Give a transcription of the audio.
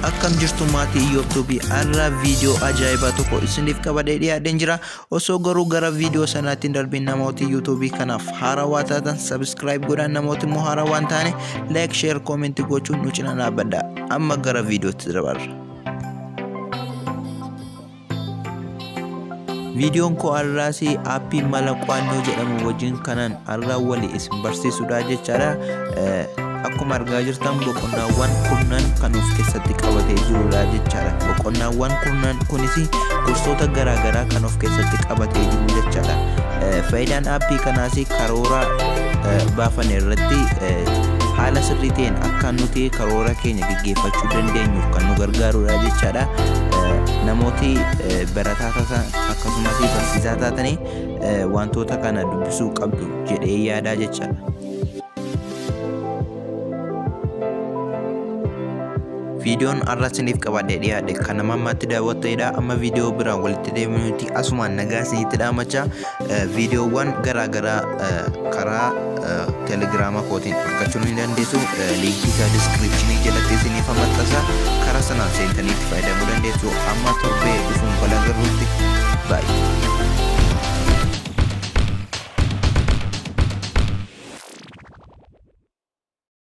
akkam jirtu maatii YouTube arra video ajaa'iba tokko isiniif qabadee dhiyaadheen jira. Osoo garuu gara video sanaatiin darbin namooti YouTube kanaaf haarawaa taatan subscribe godhan, namooti immoo haarawaa hin taane like share comment gochuun nu cina dhaabbadha. Amma gara videotti dabarra. Videoon ko arraasi appii mala qo'annoo jedhamu wajjin kanan arra wali isin barsiisuudha jechaadha. Akkuma argaa jirtan boqonnaawwan kurnan kan of keessatti qabatee jirudha jechaadha. Boqonnaawwan kurnan kunis gosoota garaagaraa kan of keessatti qabatee jiru jechaadha. Faayidaan appii kanaas karoora baafan irratti haala sirrii ta'een akka nuti karoora keenya gaggeeffachuu dandeenyuuf kan nu gargaarudha jechaadha. Namooti barataa akkasumas barsiisaa taatanii wantoota kana dubbisuu qabdu jedhee yaadaa jechaadha. Videoon arrasiniif qabadee dhiyaadhe kan namatti daawwatteedha. Amma video biraan walitti deebinuuti asumaan nagaa isinitti dhaamachaa. Videoowwan garaagaraa karaa telegiraama kootiin argachuu ni dandeessu. Linkii isaa descriptionii jalatti isiniif maxxansa. Karaa sanaan seentanii itti fayyadamuu dandeessu. Amma torbee dhufuun wal agarruutti. Bye.